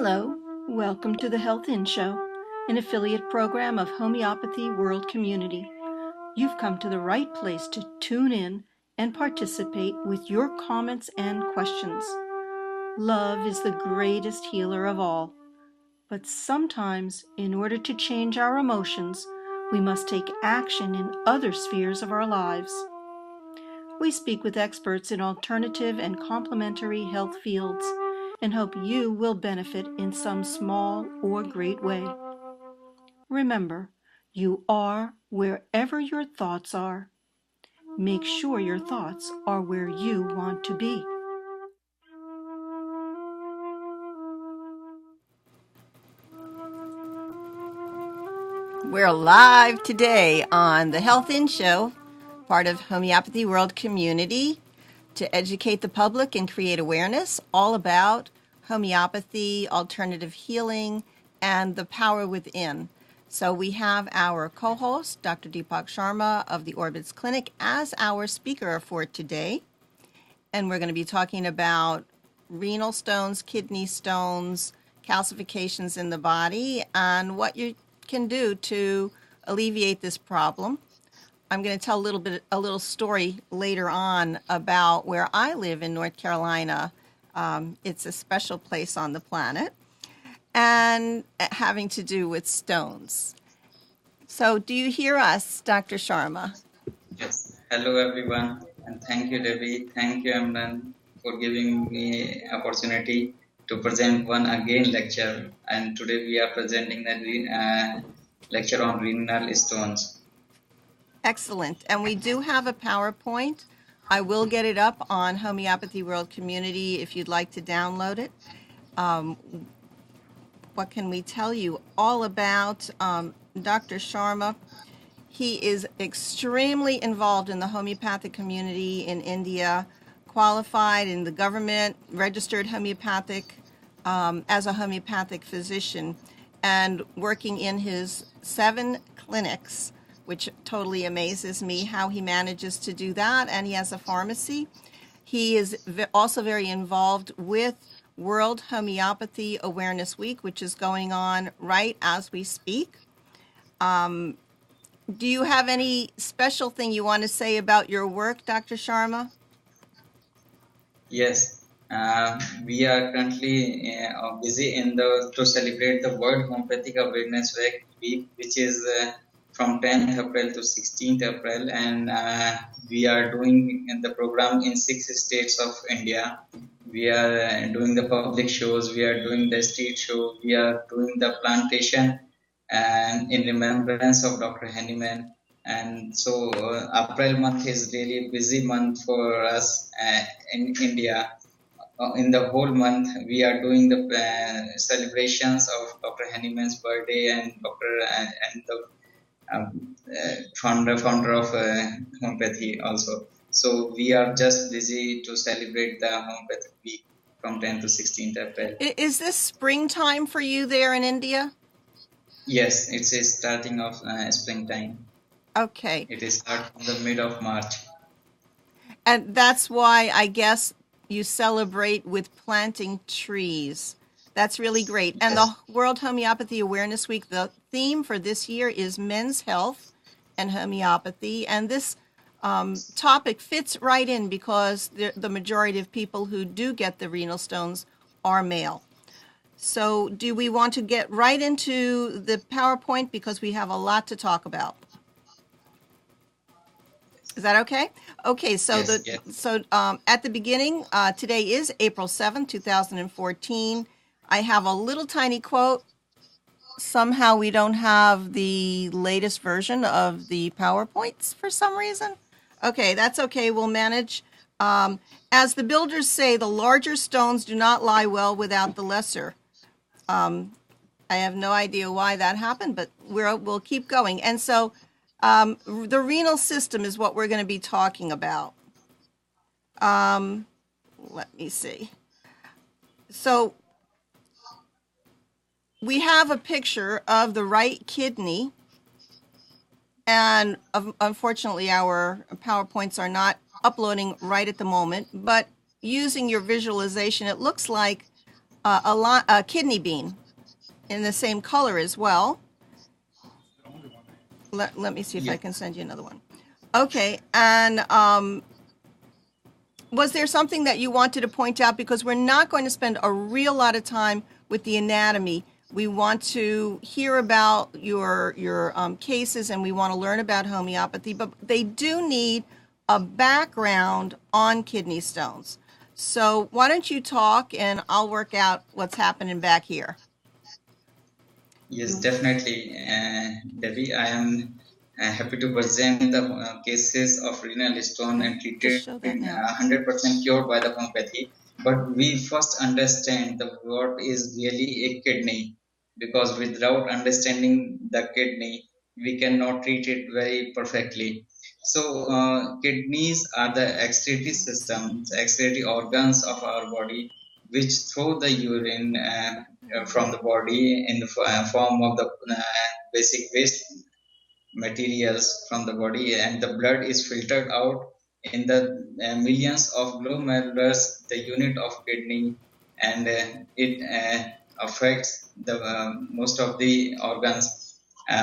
Hello, welcome to the Health In Show, an affiliate program of Homeopathy World Community. You've come to the right place to tune in and participate with your comments and questions. Love is the greatest healer of all, but sometimes, in order to change our emotions, we must take action in other spheres of our lives. We speak with experts in alternative and complementary health fields and hope you will benefit in some small or great way. Remember, you are wherever your thoughts are. Make sure your thoughts are where you want to be. We're live today on the Health In Show, part of Homeopathy World Community, to educate the public and create awareness all about homeopathy, alternative healing, and the power within. So we have our co-host, Dr. Deepak Sharma of the Orbits Clinic, as our speaker for today. And we're going to be talking about renal stones, kidney stones, calcifications in the body, and what you can do to alleviate this problem. I'm going to tell a little story later on about where I live in North Carolina. It's a special place on the planet, and having to do with stones. So do you hear us, Dr. Sharma? Yes. Hello, everyone, and thank you, Debbie. Thank you, Amran, for giving me opportunity to present one again lecture. And today we are presenting the lecture on renal stones. Excellent. And we do have a PowerPoint. I will get it up on Homeopathy World Community if you'd like to download it. What can we tell you all about Dr. Sharma? He is extremely involved in the homeopathic community in India, qualified in the government, registered homeopathic as a homeopathic physician, and working in his 7 clinics, which totally amazes me how he manages to do that. And he has a pharmacy. He is also very involved with World Homeopathy Awareness Week, which is going on right as we speak. Do you have any special thing you want to say about your work, Dr. Sharma? Yes, we are currently busy to celebrate the World Homeopathic Awareness Week, which is from 10th April to 16th April, and we are doing the program in 6 states of India. We are doing the public shows, we are doing the street show, we are doing the plantation and in remembrance of Dr. Henneman. And so April month is really busy month for us in India. In the whole month, we are doing the celebrations of Dr. Henneman's birthday and the founder of homeopathy also. So we are just busy to celebrate the homeopathic week from 10th to 16th April. Is this springtime for you there in India? Yes, it's a starting of springtime. Okay. It is start from the mid of March. And that's why I guess you celebrate with planting trees. That's really great. And the World Homeopathy Awareness Week, the theme for this year is men's health and homeopathy. And this topic fits right in because the majority of people who do get the renal stones are male. So do we want to get right into the PowerPoint because we have a lot to talk about? Is that okay? Okay, so Yes. At the beginning, today is April 7th, 2014. I have a little tiny quote. Somehow we don't have the latest version of the PowerPoints for some reason. Okay, that's okay. We'll manage. As the builders say, the larger stones do not lie well without the lesser. I have no idea why that happened, but we'll keep going. And so the renal system is what we're going to be talking about. Let me see. So we have a picture of the right kidney, and unfortunately our PowerPoints are not uploading right at the moment, but using your visualization, it looks like a kidney bean in the same color as well. Let me see if I can send you another one. Okay, and was there something that you wanted to point out? Because we're not going to spend a real lot of time with the anatomy. We want to hear about your cases, and we want to learn about homeopathy, but they do need a background on kidney stones. So why don't you talk, and I'll work out what's happening back here. Yes, definitely, Debbie. I am happy to present the cases of renal stone and treated 100% cured by the homeopathy. But we first understand what is really a kidney, because without understanding the kidney, we cannot treat it very perfectly. So, kidneys are the excretory systems, excretory organs of our body, which throw the urine from the body in the form of the basic waste materials from the body, and the blood is filtered out in the millions of glomerulars, the unit of kidney, and it affects the most of the organs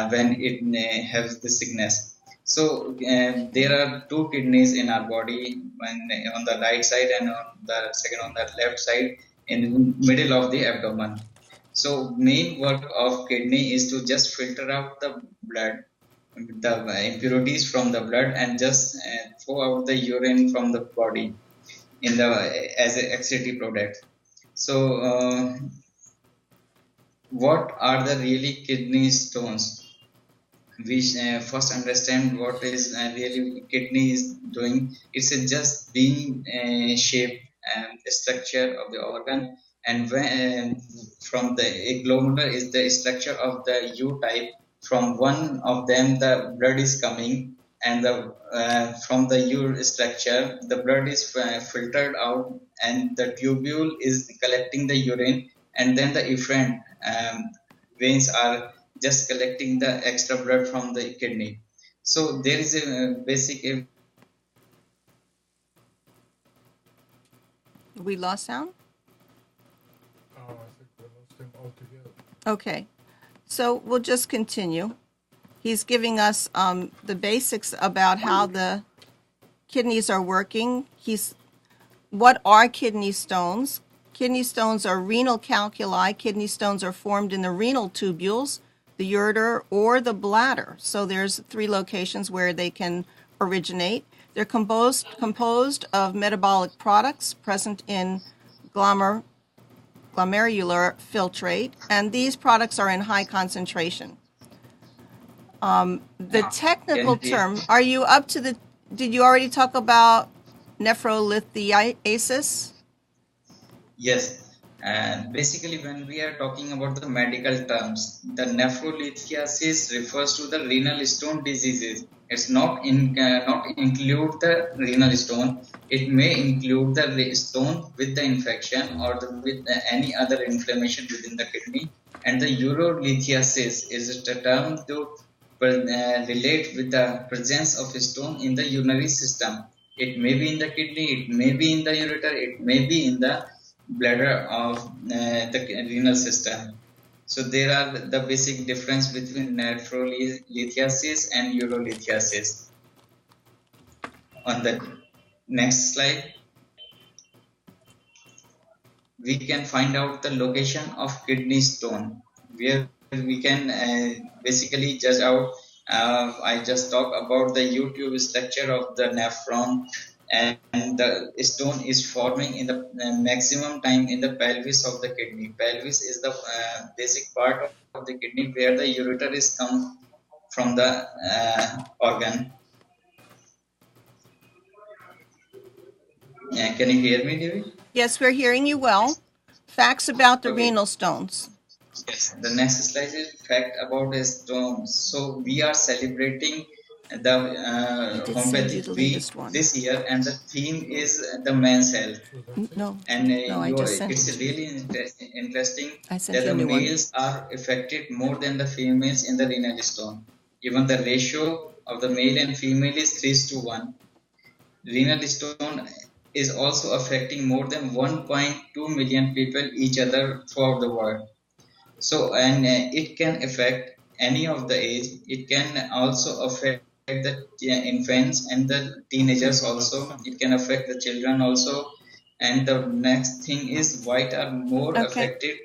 when it has the sickness. So there are two kidneys in our body, one on the right side and on the second on the left side in the middle of the abdomen. So main work of kidney is to just filter out the blood, the impurities from the blood, and just throw out the urine from the body in the as a excretory product. So what are the really kidney stones? We first understand what is really kidney is doing. It's just being shape and structure of the organ, and when, from the glomerular is the structure of the U type. From one of them, the blood is coming, and from the U structure, the blood is filtered out, and the tubule is collecting the urine, and then the efferent veins are just collecting the extra blood from the kidney. So there is a basic. We lost sound? I think we lost him altogether. Okay, so we'll just continue. He's giving us the basics about how the kidneys are working. What are kidney stones? Kidney stones are renal calculi. Kidney stones are formed in the renal tubules, the ureter, or the bladder. So there's 3 locations where they can originate. They're composed of metabolic products present in glomerular filtrate, and these products are in high concentration. The technical term, are you up to the, did you already talk about nephrolithiasis? Yes. And basically, when we are talking about the medical terms, the nephrolithiasis refers to the renal stone diseases. It's not include the renal stone. It may include the stone with the infection or with any other inflammation within the kidney. And the urolithiasis is a term to relate with the presence of a stone in the urinary system. It may be in the kidney, it may be in the ureter, it may be in the bladder of the renal system. So there are the basic difference between nephrolithiasis and urolithiasis. On the next slide, we can find out the location of kidney stone, where we can basically judge out. I just talk about the U-tube structure of the nephron, and the stone is forming in the maximum time in the pelvis of the kidney. Pelvis is the basic part of the kidney where the ureter is come from the organ. Can you hear me, Devi? Yes, we're hearing you well. Facts about the renal stones. Yes, the next slide is fact about the stones. So we are celebrating the homeopathic week this year, and the theme is the men's health. No, and I just sent it's it. really interesting that you a the new one. males are affected more than the females in the renal stone. Even the ratio of the male and female is 3:1. Renal stone is also affecting more than 1.2 million people each other throughout the world. So, and it can affect any of the age. It can also affect the infants and the teenagers also. It can affect the children also. And the next thing is white are more Okay. affected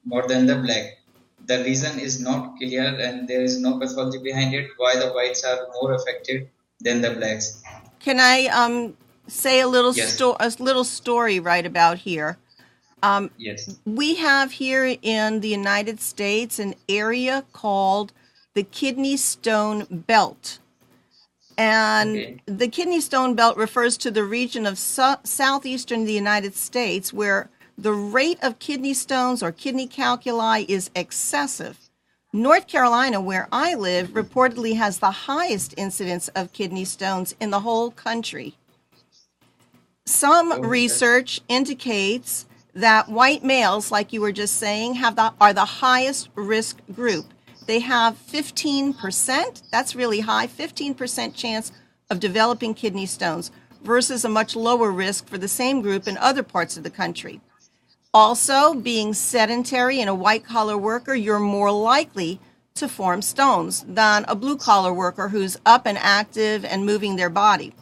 more than the black. The reason is not clear and there is no pathology behind it why the whites are more affected than the blacks. Can I say a little Yes. story right about here? Yes. We have here in the United States an area called the Kidney Stone Belt. And Okay. the kidney stone belt refers to the region of southeastern the United States where the rate of kidney stones or kidney calculi is excessive. North Carolina, where I live, reportedly has the highest incidence of kidney stones in the whole country. Some Oh, research indicates that white males, like you were just saying, are the highest risk group. They have 15%, that's really high, 15% chance of developing kidney stones versus a much lower risk for the same group in other parts of the country. Also, being sedentary and a white-collar worker, you're more likely to form stones than a blue-collar worker who's up and active and moving their body.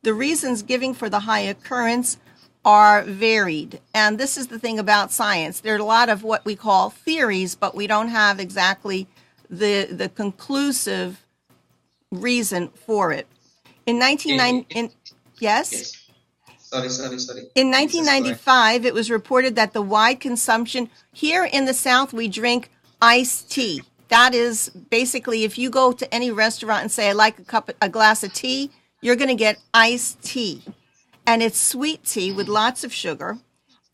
The reasons given for the high occurrence are varied. And this is the thing about science. There are a lot of what we call theories, but we don't have exactly the conclusive reason for it. In 1990, yes? Sorry. In 1995, it was reported that the wide consumption here in the South, we drink iced tea. That is basically, if you go to any restaurant and say, "I like a glass of tea," you're going to get iced tea, and it's sweet tea with lots of sugar.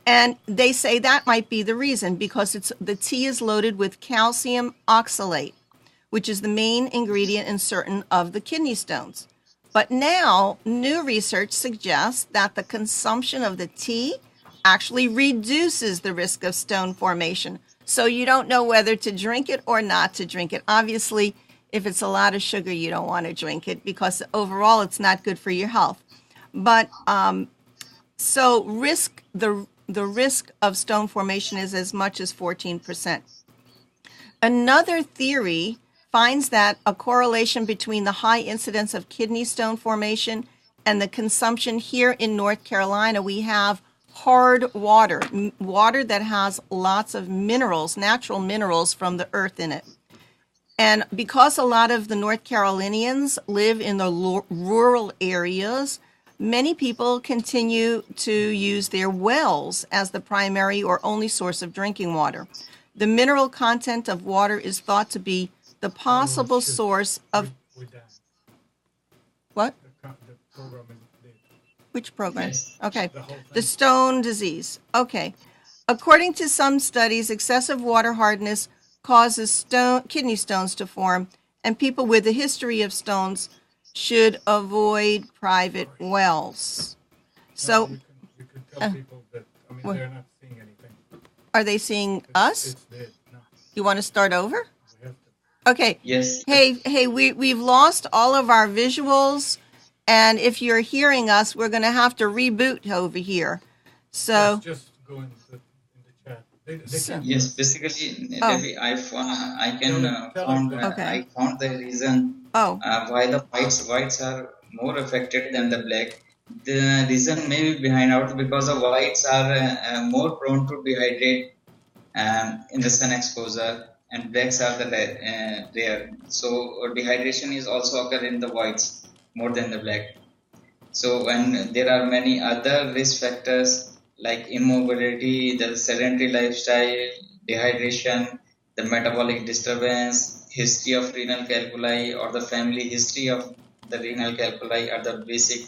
And they say that might be the reason because the tea is loaded with calcium oxalate, which is the main ingredient in certain of the kidney stones. But now, new research suggests that the consumption of the tea actually reduces the risk of stone formation. So you don't know whether to drink it or not to drink it. Obviously, if it's a lot of sugar, you don't want to drink it because overall it's not good for your health. But so the risk of stone formation is as much as 14%. Another theory finds that a correlation between the high incidence of kidney stone formation and the consumption here in North Carolina. We have hard water that has lots of minerals, natural minerals from the earth in it. And because a lot of the North Carolinians live in the rural areas, many people continue to use their wells as the primary or only source of drinking water. The mineral content of water is thought to be the possible source of... What? The program is dead. Which program? Yes. Okay. The The stone disease. Okay. According to some studies, excessive water hardness causes kidney stones to form, and people with a history of stones should avoid private wells. So, you can tell people that, they're not seeing anything. are they seeing us? It's dead. No, You want to start over? we have to. Okay. Yes. Hey, we've lost all of our visuals, and if you're hearing us, we're going to have to reboot over here. So, Just go in the chat. They So- can Yes, basically, Oh. Debbie, I can Tell found them. Okay. I found the reason oh, why the whites are more affected than the black. The reason may be behind out because the whites are more prone to dehydrate in the sun exposure, and blacks are the rare. So dehydration is also occur in the whites more than the black. So, and there are many other risk factors like immobility, the sedentary lifestyle, dehydration, the metabolic disturbance, history of renal calculi, or the family history of the renal calculi are the basic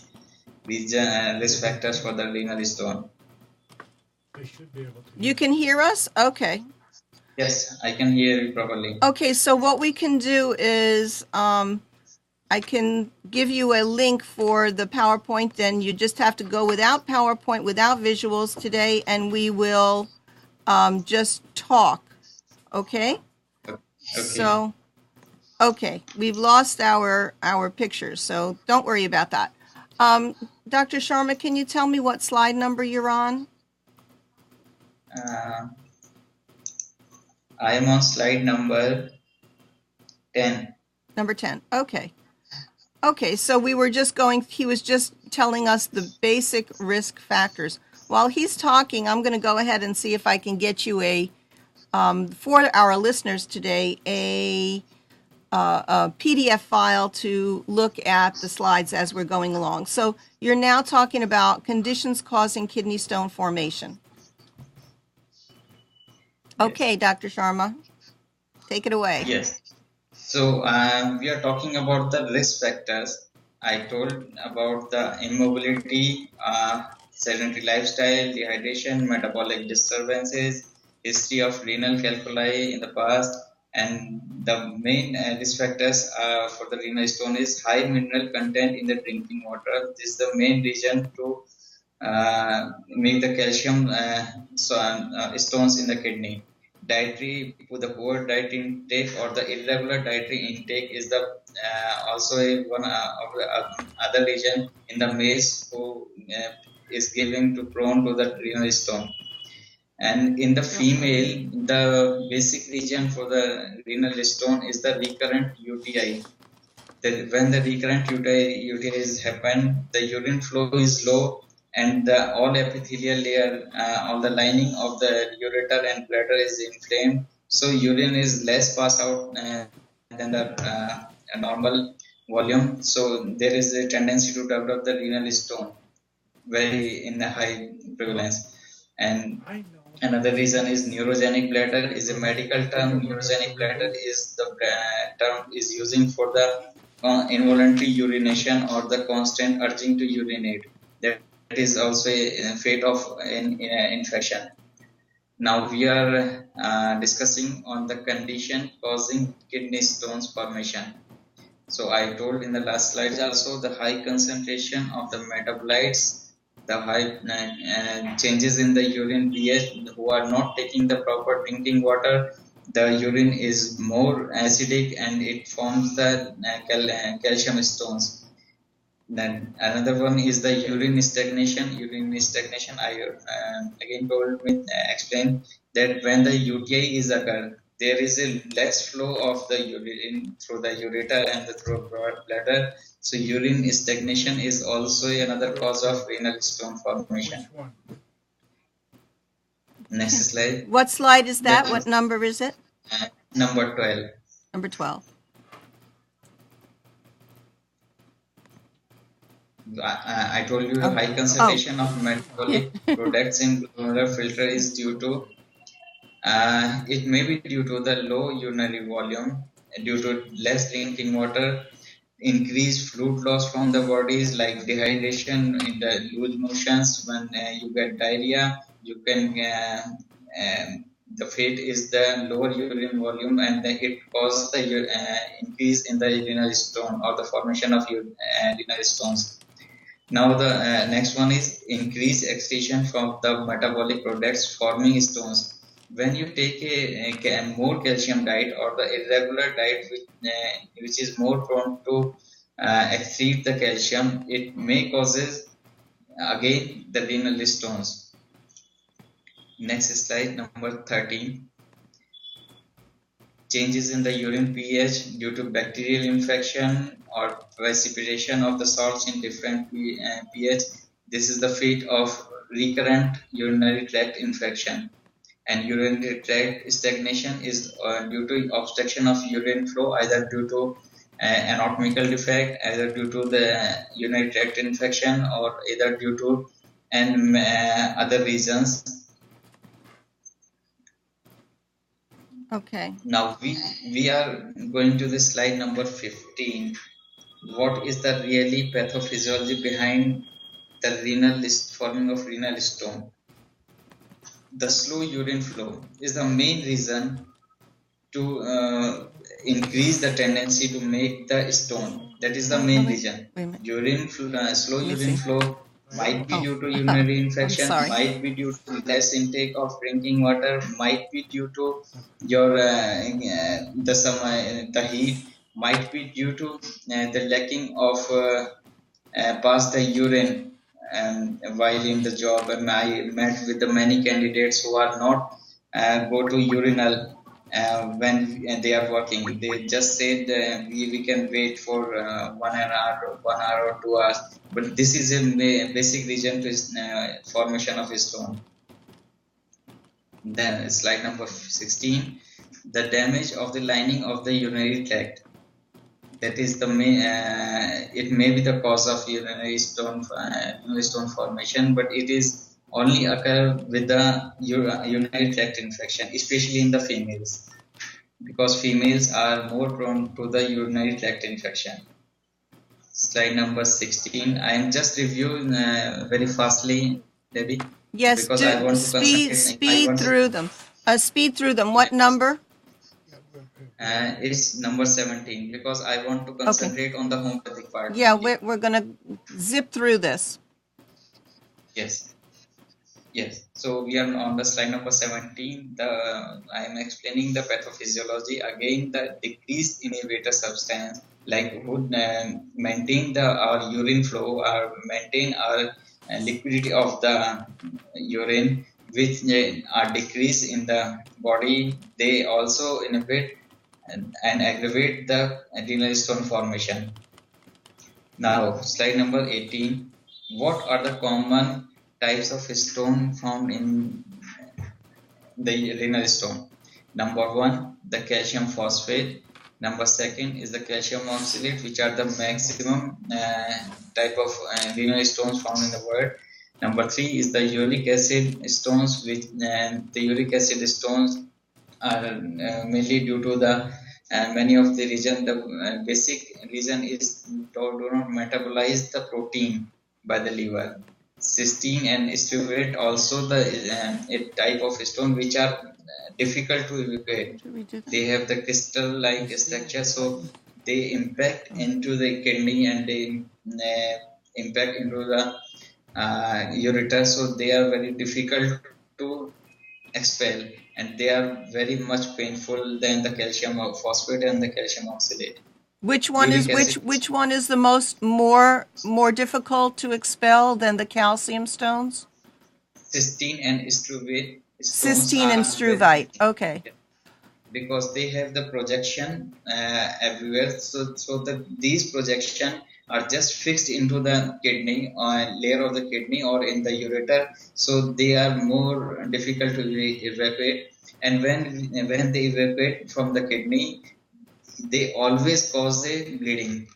risk factors for the renal stone. They should be able to. you can hear us? Okay. Yes, I can hear you properly. Okay, so what we can do is I can give you a link for the PowerPoint, and you just have to go without PowerPoint, without visuals today, and we will just talk. Okay? Okay. So, okay, we've lost our pictures, so don't worry about that. Dr. Sharma, can you tell me what slide number you're on? I am on slide number 10. Number 10. Okay. Okay, so he was just telling us the basic risk factors. While he's talking, I'm going to go ahead and see if I can get you for our listeners today, a PDF file to look at the slides as we're going along. So you're now talking about conditions causing kidney stone formation. Okay, Dr. Sharma, take it away. Yes. So we are talking about the risk factors. I told about the immobility, sedentary lifestyle, dehydration, metabolic disturbances, history of renal calculi in the past, and the main risk factors for the renal stone is high mineral content in the drinking water. This is the main reason to make the calcium stones in the kidney. Dietary, the poor dietary intake or the irregular dietary intake is the also one of the other reason in the males who is given to prone to the renal stone. And in the female, the basic reason for the renal stone is the recurrent UTI. When the recurrent UTIs happen, the urine flow is low and the all epithelial layer, all the lining of the ureter and bladder is inflamed. So urine is less passed out than the normal volume. So there is a tendency to develop the renal stone very in a high prevalence. And another reason is neurogenic bladder is a medical term. Neurogenic bladder is the term is using for the involuntary urination or the constant urging to urinate. That is also a fate of an infection. Now we are discussing on the condition causing kidney stones formation. So I told in the last slides also the high concentration of the metabolites, the high changes in the urine pH, who are not taking the proper drinking water, the urine is more acidic and it forms the calcium stones. Then another one is the urine stagnation. Urine stagnation, I again explained that when the UTI is occurred, there is a less flow of the urine through the ureter and through bladder. So urine stagnation is also another cause of renal stone formation. Next slide. What slide is that? What number is it? Number 12. Number 12. I told you the high concentration of metabolic products in glomerular filter is due to it may be due to the low urinary volume, due to less drinking water, increased fluid loss from the bodies like dehydration in the loose motions. When you get diarrhea, you can the fate is the lower urine volume and it causes the increase in the renal stone or the formation of renal stones. Now the next one is increased excretion from the metabolic products forming stones. When you take a more calcium diet or the irregular diet which is more prone to excrete the calcium, it may causes again the renal stones. Next slide, number 13. Changes in the urine pH due to bacterial infection or precipitation of the salts in different pH. This is the fate of recurrent urinary tract infection. And urinary tract stagnation is due to obstruction of urine flow, either due to anatomical defect, either due to the urinary tract infection, or either due to other reasons. Okay. Now we are going to the slide number 15. What is the really pathophysiology behind the renal forming of renal stone? The slow urine flow is the main reason to increase the tendency to make the stone. That is the main reason. Urine slow urine flow might be due to urinary infection, might be due to less intake of drinking water, might be due to your the heat, might be due to the lacking of pass the urine while in the job, and I met with the many candidates who are not go to urinal when they are working. They just said we can wait for 1 hour or 2 hours, but this is a basic reason to formation of stone. Then slide number 16, the damage of the lining of the urinary tract. That is the main. It may be the cause of urinary stone formation, but it is only occur with the urinary tract infection, especially in the females, because females are more prone to the urinary tract infection. Slide number 16. I am just reviewing very fastly, Debbie. Yes, because I want to speed through them. Speed through them. What number? It's number 17, because I want to concentrate on the homeopathic part. Yeah, we're going to zip through this. Yes. So we are on the slide number 17. I am explaining the pathophysiology. Again, the decreased inhibitor substance like would maintain our urine flow or maintain our liquidity of the urine, which are decreased in the body. They also inhibit and aggravate the adrenal stone formation. Now, slide number 18. What are the common types of stone found in the renal stone? Number 1, the calcium phosphate. Number 2 is the calcium oxalate, which are the maximum type of renal stones found in the world. Number 3 is the uric acid stones, which the uric acid stones are mainly due to the many of the reason. The basic reason is do not metabolize the protein by the liver. Cysteine and struvate also the a type of stone which are difficult to evacuate. They have the crystal-like structure, so they impact into the kidney and they impact into the ureter. So they are very difficult to expel, and they are very much painful than the calcium phosphate and the calcium oxalate. Which one is the more difficult to expel than the calcium stones? Cysteine and struvate. Cysteine and struvite. Okay. Because they have the projection everywhere, so these projection are just fixed into the kidney layer of the kidney or in the ureter, so they are more difficult to evacuate. And when they evacuate from the kidney, they always cause a bleeding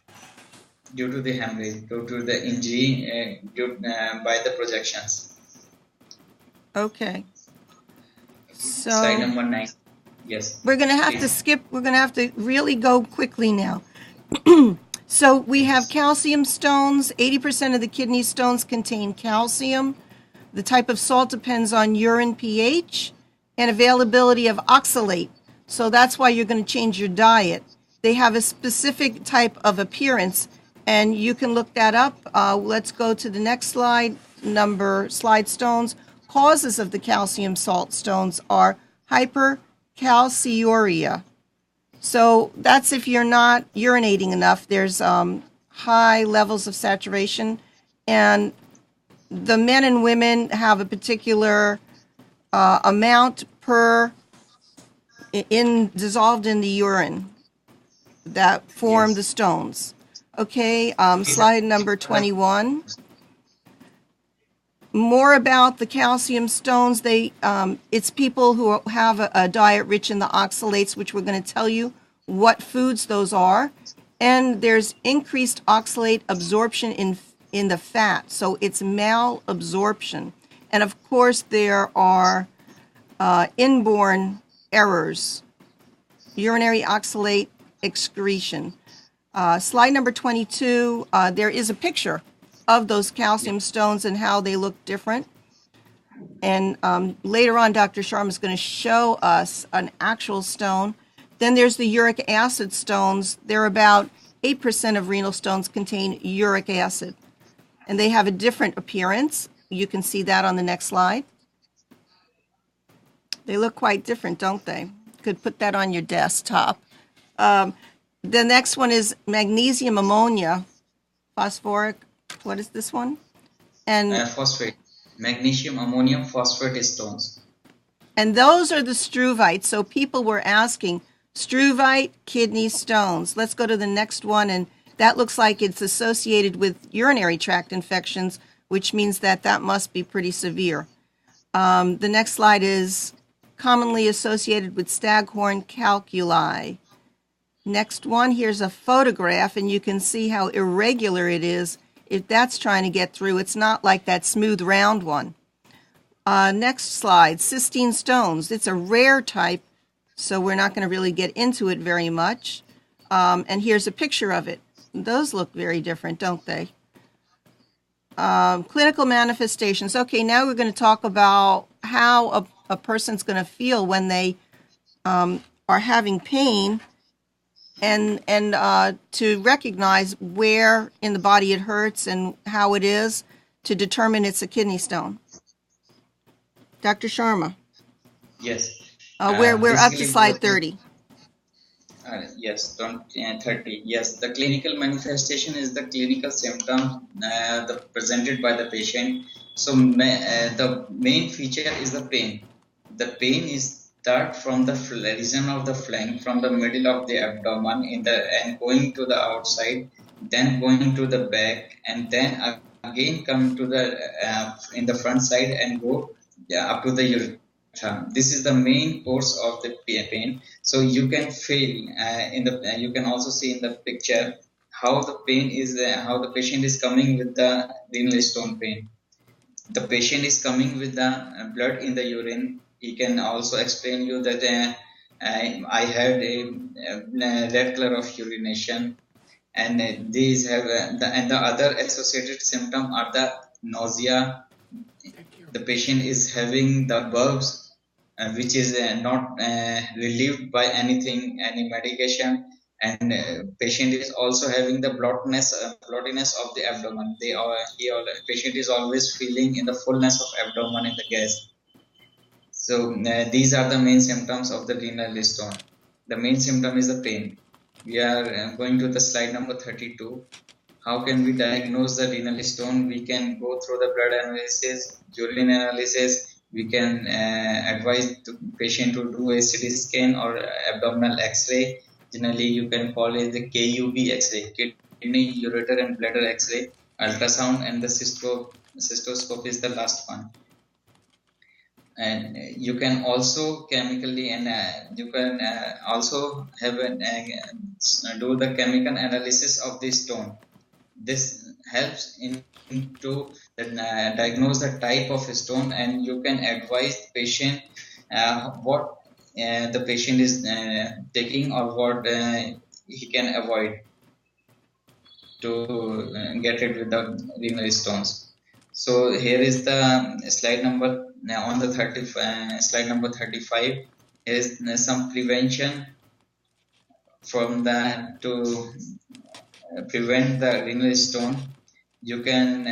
due to the hemorrhage, due to the injury by the projections. Okay. So slide number 9. Yes. We're going to have to skip. We're going to have to really go quickly now. So we have calcium stones. 80% of the kidney stones contain calcium. The type of salt depends on urine pH and availability of oxalate. So that's why you're going to change your diet. They have a specific type of appearance, and you can look that up. Let's go to the next slide. Slide stones. Causes of the calcium salt stones are hypercalciuria. So that's if you're not urinating enough. There's high levels of saturation, and the men and women have a particular amount dissolved in the urine that form the stones. Okay, slide number 21. More about the calcium stones. It's people who have a diet rich in the oxalates, which we're going to tell you what foods those are. And there's increased oxalate absorption in the fat, so it's malabsorption. And of course, there are inborn errors, urinary oxalate excretion. Slide number 22, there is a picture of those calcium stones and how they look different. And later on, Dr. Sharma is going to show us an actual stone. Then there's the uric acid stones. They're about 8% of renal stones contain uric acid. And they have a different appearance. You can see that on the next slide. They look quite different, don't they? Could put that on your desktop. The next one is magnesium ammonia, phosphoric What is this one? And phosphate, magnesium ammonium phosphate stones. And those are the struvites. So people were asking, struvite, kidney stones. Let's go to the next one. And that looks like it's associated with urinary tract infections, which means that that must be pretty severe. The next slide is commonly associated with staghorn calculi. Next one, here's a photograph, and you can see how irregular it is. If that's trying to get through, it's not like that smooth round one. Next slide, cystine stones. It's a rare type, so we're not going to really get into it very much. And here's a picture of it. Those look very different, don't they? Clinical manifestations. Okay, now we're going to talk about how a person's going to feel when they are having pain, and to recognize where in the body it hurts and how it is to determine it's a kidney stone. Dr. Sharma. Yes. We're up to slide 30. Yes, 30. Yes, the clinical manifestation is the clinical symptom presented by the patient. So the main feature is the pain. The pain is start from the region of the flank, from the middle of the abdomen, and going to the outside, then going to the back, and then again come to the in the front side and go up to the urethra. This is the main course of the pain. So you can feel you can also see in the picture how the pain is, how the patient is coming with the renal stone pain. The patient is coming with the blood in the urine. He can also explain you that I had a red color of urination, and these have and the other associated symptom are the nausea. The patient is having the bulbs, which is not relieved by anything, any medication, and patient is also having the bloatiness of the abdomen. Patient is always feeling in the fullness of abdomen in the gas. So these are the main symptoms of the renal stone. The main symptom is the pain. We are going to the slide number 32. How can we diagnose the renal stone? We can go through the blood analysis, urine analysis. We can advise the patient to do a CT scan or abdominal X-ray. Generally, you can call it the KUB X-ray, kidney, ureter, and bladder X-ray, ultrasound, and the cystoscope is the last one. And you can also chemically, and you can also have do the chemical analysis of the stone. This helps to diagnose the type of stone, and you can advise the patient what the patient is taking or what he can avoid to get rid of the renal stones. So here is the slide number on the slide number 35. Here is some prevention from to prevent the renal stone. You can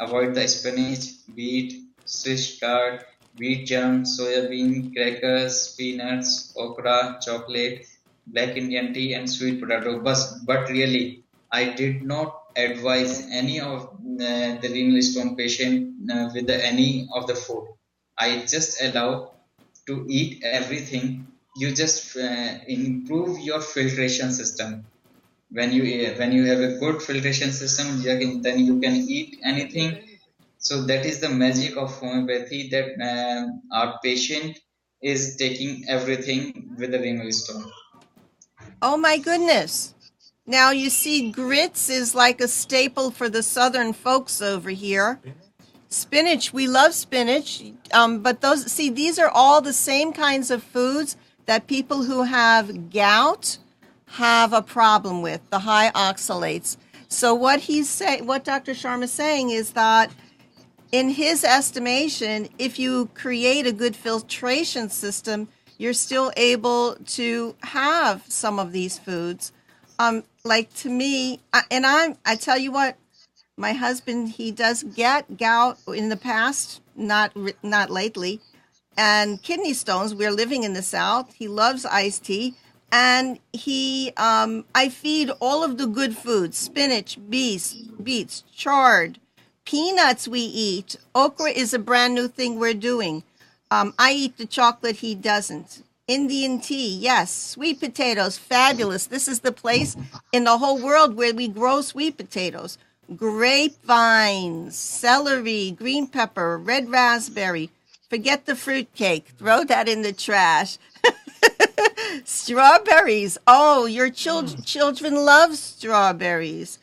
avoid the spinach, wheat, Swiss chard, wheat germ, soybean, crackers, peanuts, okra, chocolate, black Indian tea, and sweet potato. But really, I did not advise any of the renal stone patient with any of the food. I just allow to eat everything. You just improve your filtration system. When you have a good filtration system, then you can eat anything. So that is the magic of homeopathy, that our patient is taking everything with the renal stone. Oh my goodness. Now you see, grits is like a staple for the southern folks over here. Spinach, we love spinach, but these are all the same kinds of foods that people who have gout have a problem with, the high oxalates. So what Dr. Sharma is saying is that in his estimation, if you create a good filtration system, you're still able to have some of these foods. Like to me, I tell you what, my husband, he does get gout in the past, not lately, and kidney stones. We're living in the South. He loves iced tea. And I feed all of the good foods, spinach, beets, beets, chard, peanuts we eat. Okra is a brand new thing we're doing. I eat the chocolate, he doesn't. Indian tea, yes. Sweet potatoes, fabulous. This is the place in the whole world where we grow sweet potatoes. Grapevines, celery, green pepper, red raspberry. Forget the fruitcake. Throw that in the trash. Strawberries. Oh, your children love strawberries.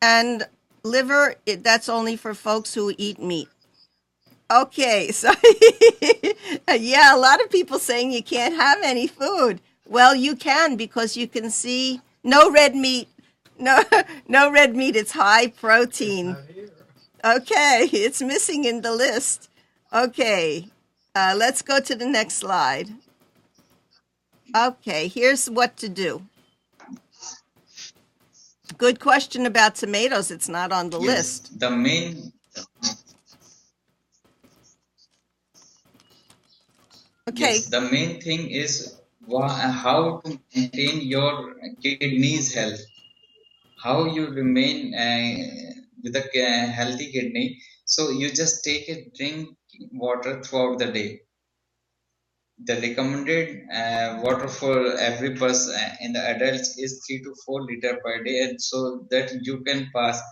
And liver, that's only for folks who eat meat. Okay, so yeah, a lot of people saying you can't have any food. Well, you can, because you can see no red meat. No, no red meat. It's high protein. Okay, it's missing in the list. Okay, let's go to the next slide. Okay, here's what to do. Good question about tomatoes. It's not on the list. The main Okay. Yes, the main thing is how to maintain your kidneys health, how you remain with a healthy kidney. So you just take a drink water throughout the day. The recommended water for every person in the adults is 3 to 4 liter per day, and so that you can pass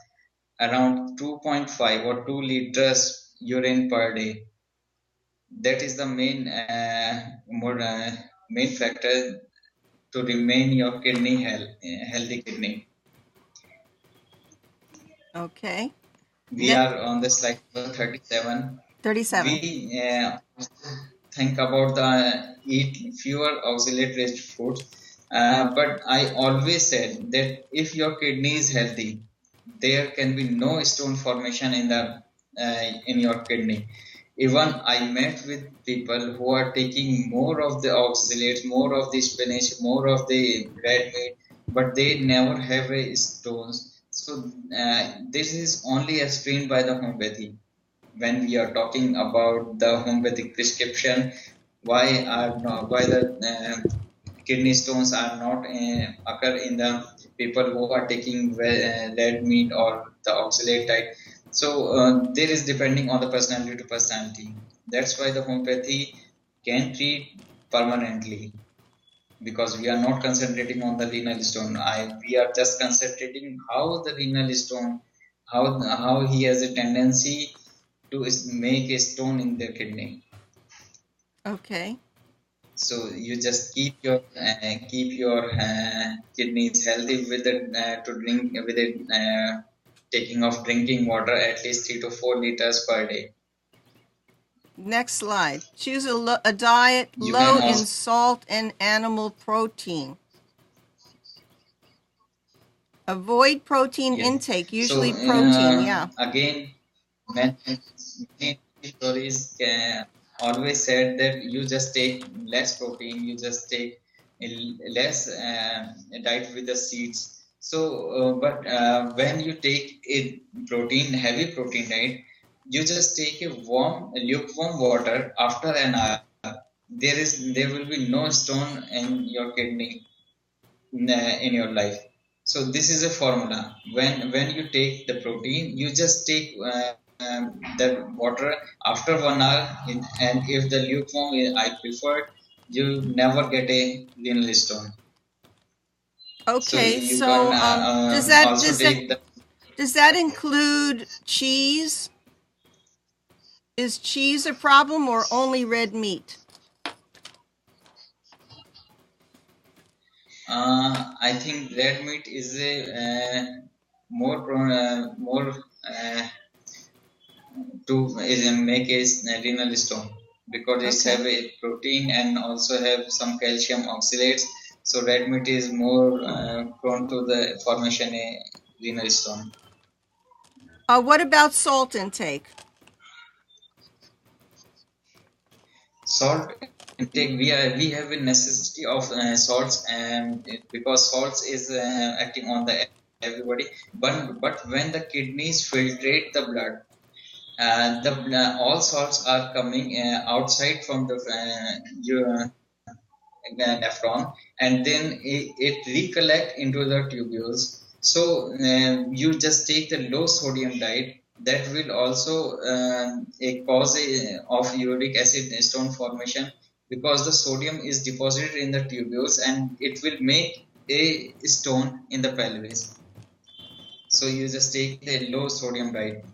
around 2.5 or 2 liters urine per day. That is the main main factor to remain your kidney healthy kidney. Okay. We are on the slide 37. 37. We think about the eat fewer oxalate rich foods, but I always said that if your kidney is healthy, there can be no stone formation in your kidney. Even I met with people who are taking more of the oxalates, more of the spinach, more of the red meat, but they never have a stones. So this is only explained by the homeopathy. When we are talking about the homeopathic prescription, why the kidney stones are not occur in the people who are taking red meat or the oxalate type. So there is depending on the personality to personality. That's why the homeopathy can treat permanently, because we are not concentrating on the renal stone. We are just concentrating how the renal stone, how he has a tendency to make a stone in their kidney. Okay. So you just keep your kidneys healthy with it to drink with it taking of drinking water at least 3 to 4 liters per day. Next slide. Choose a diet low in salt and animal protein. Avoid protein intake, usually protein, yeah. Again, many stories always said that you just take less protein, you just take less diet with the seeds. So, but when you take a heavy protein diet, you just take a lukewarm water after an hour. There will be no stone in your kidney in your life. So this is a formula. When you take the protein, you just take that water after 1 hour, and if the lukewarm I prefer, you never get a renal stone. Okay, so does that include cheese? Is cheese a problem or only red meat? I think red meat is a more to make a renal stone, because it have a protein and also have some calcium oxalates. So red meat is more prone to the formation a renal stone. What about salt intake? Salt intake, we have a necessity of salts, and because salts is acting on the everybody. But when the kidneys filtrate the blood, all salts are coming outside from the your nephron, and then it recollect into the tubules. So you just take the low sodium diet, that will also a cause of uric acid stone formation, because the sodium is deposited in the tubules and it will make a stone in the pelvis. So you just take the low sodium diet.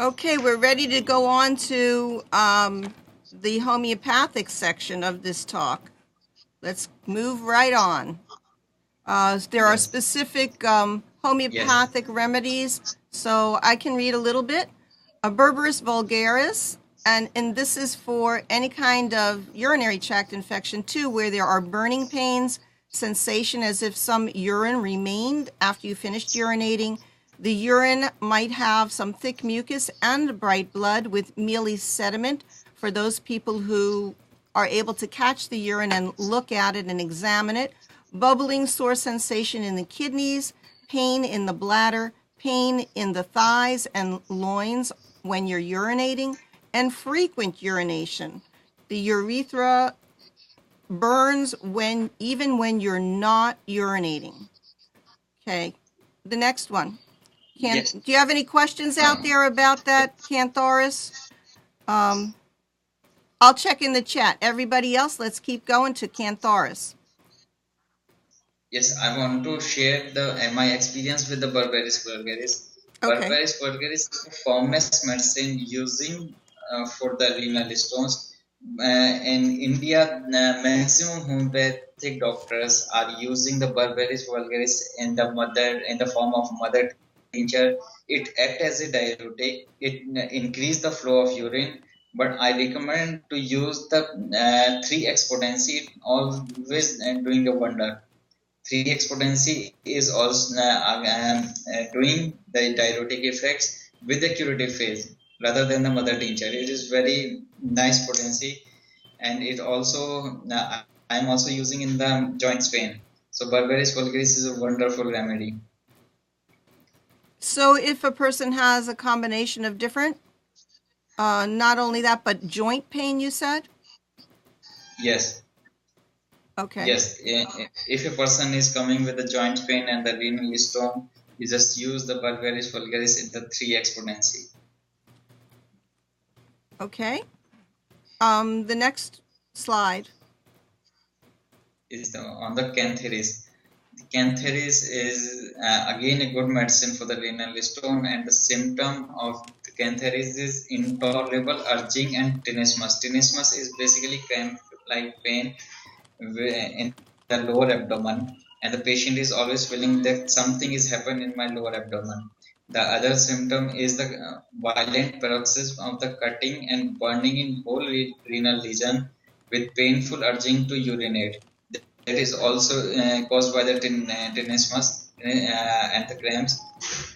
Okay, we're ready to go on to the homeopathic section of this talk. Let's move right on. There are Yes. specific homeopathic remedies, so I can read a little bit. Berberis vulgaris, and this is for any kind of urinary tract infection too, where there are burning pains, sensation as if some urine remained after you finished urinating. The urine might have some thick mucus and bright blood with mealy sediment for those people who are able to catch the urine and look at it and examine it. Bubbling sore sensation in the kidneys, pain in the bladder, pain in the thighs and loins when you're urinating, and frequent urination. The urethra burns even when you're not urinating. Okay, the next one. Yes. Do you have any questions out there about that, Cantharis? I'll check in the chat. Everybody else, let's keep going to Cantharis. Yes, I want to share my experience with the Berberis vulgaris. Okay. Berberis vulgaris is the foremost medicine using for the renal stones. In India, maximum homeopathic doctors are using the Berberis vulgaris in the form of mother tincture. It acts as a diuretic. It increase the flow of urine. But I recommend to use the 3x potency, always doing a wonder. 3x potency is also doing the diuretic effects with the curative phase rather than the mother tincture. It is very nice potency, and it also I am also using in the joints pain. So Berberis vulgaris is a wonderful remedy. So if a person has a combination of different, not only that, but joint pain, you said? Yes. Okay. Yes. If a person is coming with the joint pain and the renal stone, you just use the Berberis vulgaris in the 3x potency. Okay. The next slide is on the Cantharis. Cantharis is again a good medicine for the renal stone, and the symptom of the Cantharis is intolerable urging and tenesmus. Tenesmus is basically cramp-like pain in the lower abdomen, and the patient is always feeling that something is happening in my lower abdomen. The other symptom is the violent paroxysm of the cutting and burning in whole renal region with painful urging to urinate. That is also caused by the tenesmus and the cramps.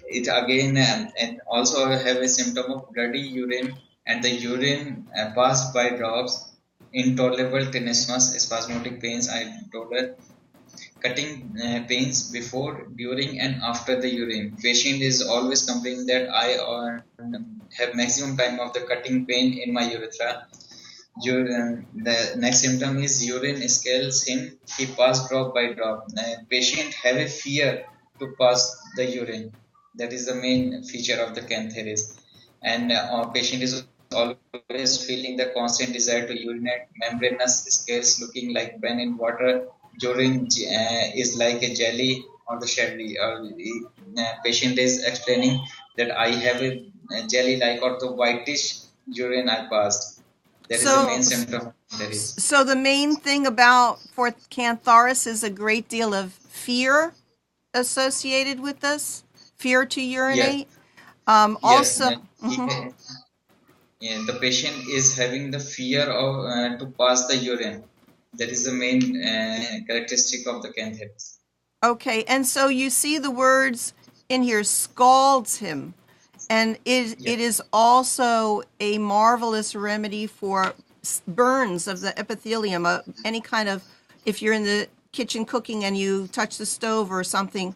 It again and also have a symptom of bloody urine, and the urine passed by drops, intolerable tenesmus, spasmodic pains. I told her, cutting pains before, during, and after the urine. Patient is always complaining that I have maximum time of the cutting pain in my urethra. The next symptom is urine scales him. He pass drop by drop. Patient have a fear to pass the urine. That is the main feature of the Cantharis. And patient is always feeling the constant desire to urinate. Membranous scales looking like pen in water. Urine is like a jelly or the shelly. Patient is explaining that I have a jelly like or the whitish urine I passed. That is the main symptom. So the main thing about for Cantharis is a great deal of fear associated with this, fear to urinate. Yes. Also, the patient is having the fear of to pass the urine. That is the main characteristic of the Cantharis. Okay, and so you see the words in here, scalds him. And it is also a marvelous remedy for burns of the epithelium, any kind of, if you're in the kitchen cooking and you touch the stove or something,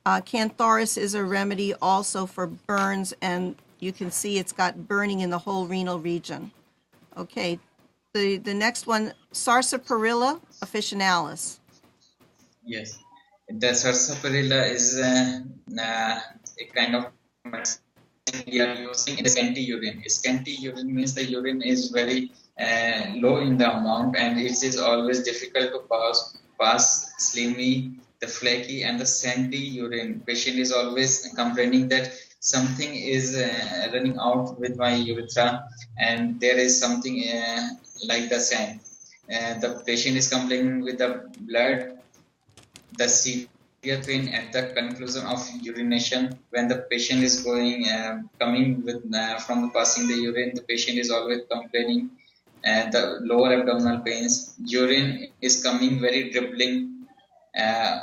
Cantharis is a remedy also for burns, and you can see it's got burning in the whole renal region. Okay, the next one, Sarsaparilla officinalis. Yes. The sarsaparilla is a kind of medicine we are using in scanty urine. Scanty urine means the urine is very low in the amount, and it is always difficult to pass slimy, the flaky, and the sandy urine. Patient is always complaining that something is running out with my urethra, and there is something like the sand. The patient is complaining with the blood, the severe pain at the conclusion of urination. When the patient is coming with from the passing the urine, the patient is always complaining and the lower abdominal pains. Urine is coming very dribbling,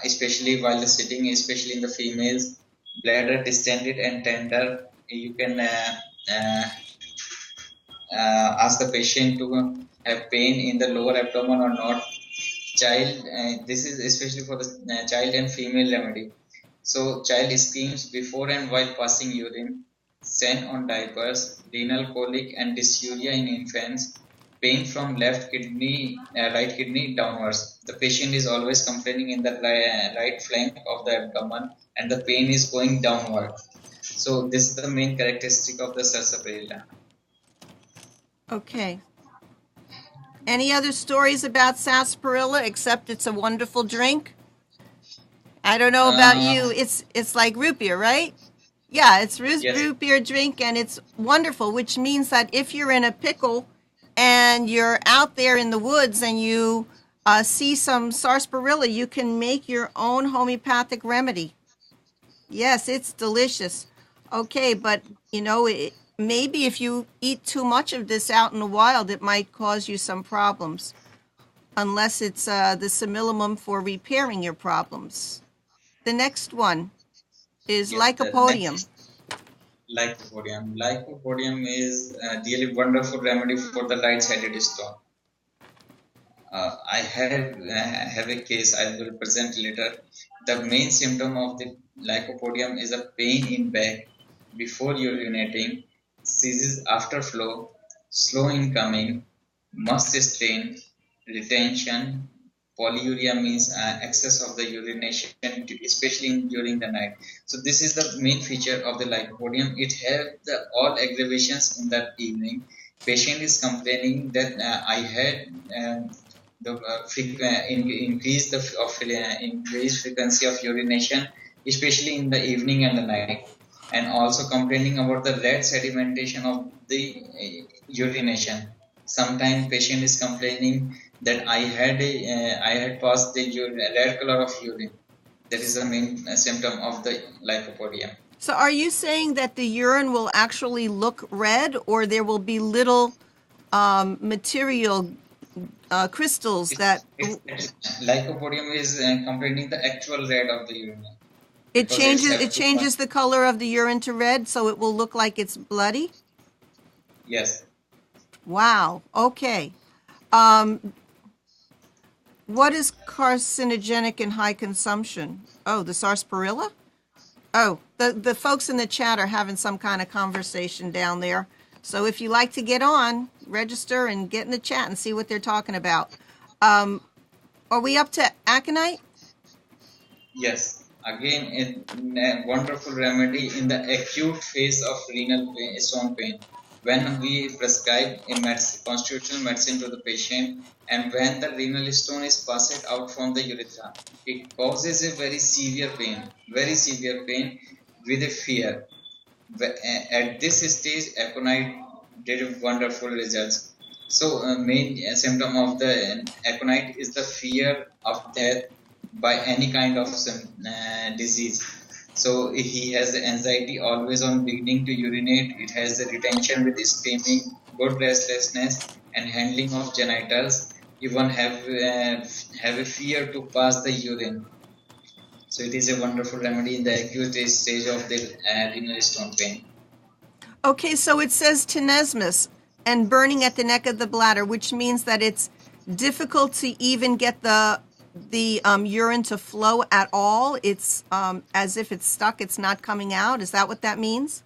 especially while the sitting, especially in the females. Bladder distended and tender. You can uh, ask the patient to have pain in the lower abdomen or not. Child, this is especially for the child and female remedy. So child screams before and while passing urine, sand on diapers, renal colic and dysuria in infants, pain from left kidney, right kidney downwards. The patient is always complaining in the right flank of the abdomen, and the pain is going downward. So this is the main characteristic of the sarsaparilla. Okay. Any other stories about sarsaparilla except it's a wonderful drink? I don't know about you. It's like root beer, right? Yeah, it's root beer drink, and it's wonderful, which means that if you're in a pickle and you're out there in the woods and you see some sarsaparilla, you can make your own homeopathic remedy. Yes, it's delicious. Okay, but you know, maybe if you eat too much of this out in the wild, it might cause you some problems, unless it's the simillimum for repairing your problems. The next one is lycopodium. Lycopodium. Lycopodium is a really wonderful remedy for the right-sided stone. I have a case I will present later. The main symptom of the lycopodium is a pain in back before urinating, seizes after flow, slow in coming, must strain, retention. Polyuria means excess of the urination, especially during the night. So this is the main feature of the lycopodium. It has all aggravations in the evening. Patient is complaining that I had increased frequency of urination, especially in the evening and the night, and also complaining about the red sedimentation of the urination. Sometimes patient is complaining that I had passed the red color of urine. That is the main symptom of the lycopodium. So are you saying that the urine will actually look red, or there will be little material crystals that... Lycopodium is complaining the actual red of the urine. It changes the color of the urine to red, so it will look like it's bloody? Yes. Wow. Okay. What is carcinogenic in high consumption? Oh, the sarsaparilla? Oh, the folks in the chat are having some kind of conversation down there. So if you like to get on, register and get in the chat and see what they're talking about. Are we up to aconite? Yes. Again, a wonderful remedy in the acute phase of renal pain, stone pain. When we prescribe a constitutional medicine to the patient, and when the renal stone is passed out from the urethra, it causes a very severe pain with a fear. At this stage, aconite did wonderful results. So, main symptom of the aconite is the fear of death by any kind of disease. So he has the anxiety always on beginning to urinate. It has the retention with screaming, good restlessness, and handling of genitals. Even have a fear to pass the urine. So it is a wonderful remedy in the acute stage of the renal stone pain. Okay, so it says tenesmus and burning at the neck of the bladder, which means that it's difficult to even get the urine to flow at all. It's as if it's stuck, it's not coming out. Is that what that means?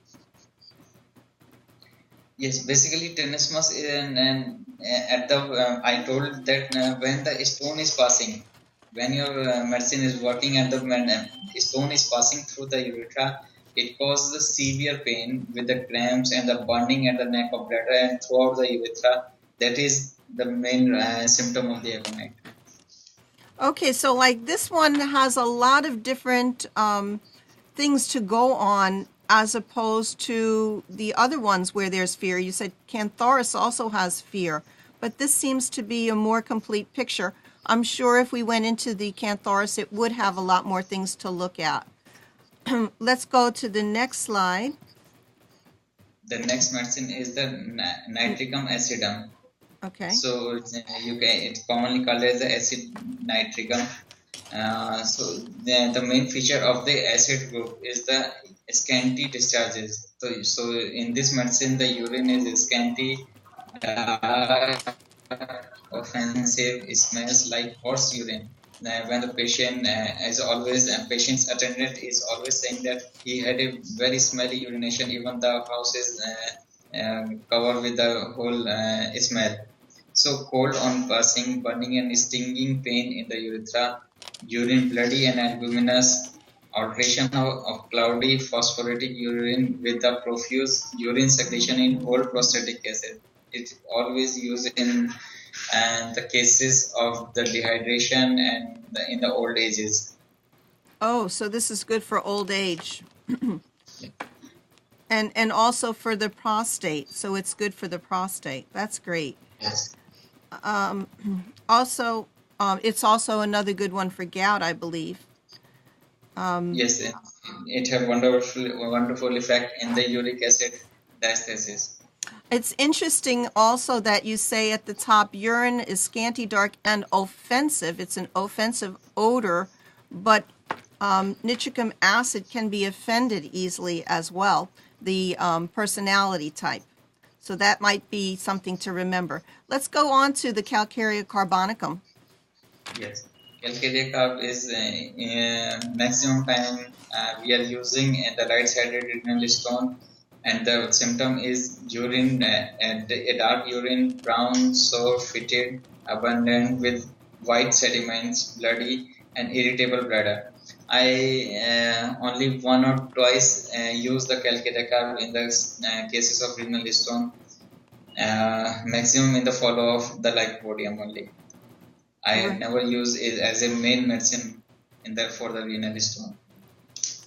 Yes, basically tenesmus and at the I told that when the stone is passing, when your medicine is working and the stone is passing through the urethra, it causes the severe pain with the cramps and the burning at the neck of bladder and throughout the urethra. That is the main symptom of the aconite. Okay, so like this one has a lot of different things to go on as opposed to the other ones where there's fear. You said Cantharis also has fear, but this seems to be a more complete picture. I'm sure if we went into the Cantharis, it would have a lot more things to look at. Let's go to the next slide. The next medicine is the nitricum acidum. Okay. So it's commonly called as the acid nitricum. So the main feature of the acid group is the scanty discharges. So in this medicine, the urine is scanty, offensive, smells like horse urine. When the patient patient's attendant is always saying that he had a very smelly urination, even the house is covered with the whole smell. So cold on passing, burning and stinging pain in the urethra, urine bloody and albuminous, alteration of cloudy phosphoratic urine with the profuse urine secretion in whole prostatic acid. It's always used in the cases of the dehydration and in the old ages. Oh, so this is good for old age. And also for the prostate. So it's good for the prostate. That's great. Yes. Also, it's also another good one for gout, I believe. Yes, it have wonderful effect in the uric acid diastasis. It's interesting also that you say at the top, urine is scanty, dark, and offensive. It's an offensive odor, but nitricum acid can be offended easily as well, the personality type. So that might be something to remember. Let's go on to the calcarea carbonicum. Yes, calcarea carb is maximum time we are using the right-sided renal stone, and the symptom is urine, a dark urine, brown, sour, fetid, abundant with white sediments, bloody, and irritable bladder. I only one or twice use the calcarea carb in the cases of renal stone, maximum in the follow of the lycopodium only. I never use it as a main medicine for the renal stone.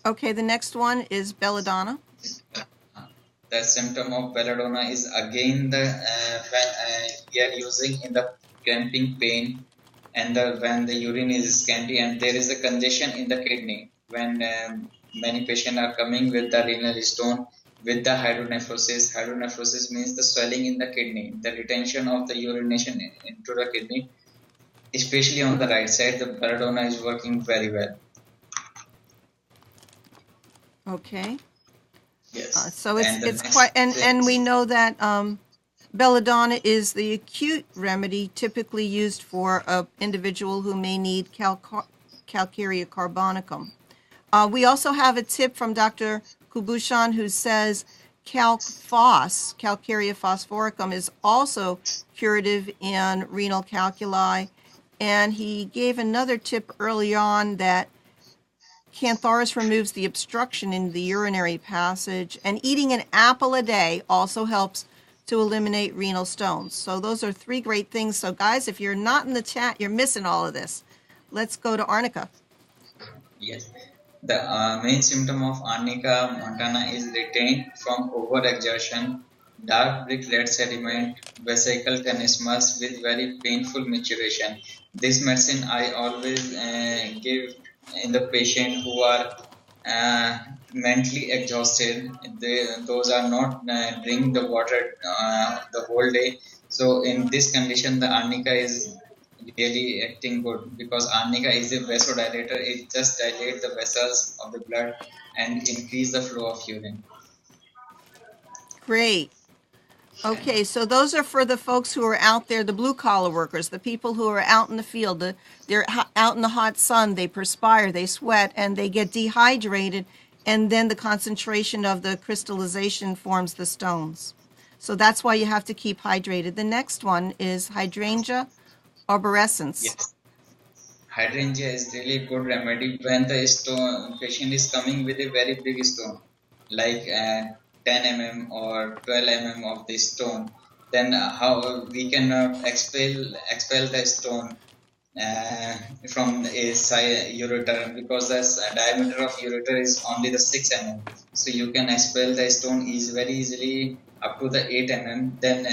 Okay, the next one is belladonna. The symptom of belladonna is again the when we are using in the cramping pain and when the urine is scanty and there is a congestion in the kidney. When many patients are coming with the renal stone with the hydronephrosis. Hydronephrosis means the swelling in the kidney, the retention of the urination into the kidney, especially on the right side. The belladonna is working very well. Okay. Yes. So it's quite, and we know that belladonna is the acute remedy typically used for an individual who may need calcarea carbonicum. We also have a tip from Dr. Kubushan who says calcarea phosphoricum, is also curative in renal calculi. And he gave another tip early on that Cantharis removes the obstruction in the urinary passage, and eating an apple a day also helps to eliminate renal stones. So those are three great things. So guys, if you're not in the chat, you're missing all of this. Let's go to Arnica. Yes. The main symptom of Arnica montana is retained from overexertion, dark brick red sediment, vesical tenesmus with very painful maturation. This medicine I always give in the patient who are mentally exhausted. Those are not drink the water the whole day. So in this condition, the arnica is really acting good because arnica is a vasodilator. It just dilates the vessels of the blood and increase the flow of urine. Great. Okay, so those are for the folks who are out there, the blue-collar workers, the people who are out in the field. They're out in the hot sun, they perspire, they sweat, and they get dehydrated, and then the concentration of the crystallization forms the stones. So that's why you have to keep hydrated. The next one is hydrangea arborescens. Yes. hydrangea is really good remedy when the stone patient is coming with a very big stone, like 10 mm or 12 mm of the stone. Then how we can expel the stone uh, from a ureter, because the diameter of ureter is only the 6 mm. So you can expel the stone is very easily up to the 8 mm. Then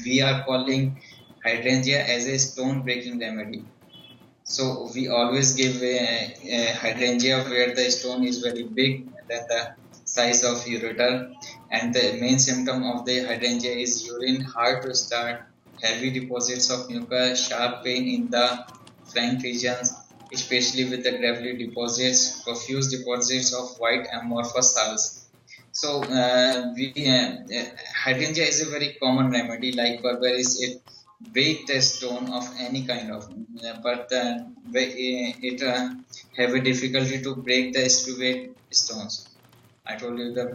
we are calling hydrangea as a stone breaking remedy. So we always give a hydrangea where the stone is very big than the size of ureter. And the main symptom of the hydrangea is urine hard to start, heavy deposits of mucus, sharp pain in the flank regions, especially with the gravelly deposits, profuse deposits of white amorphous cells. So hydrangea is a very common remedy, like berberis. It break the stone of any kind of, but it have a difficulty to break the struvate stones. I told you the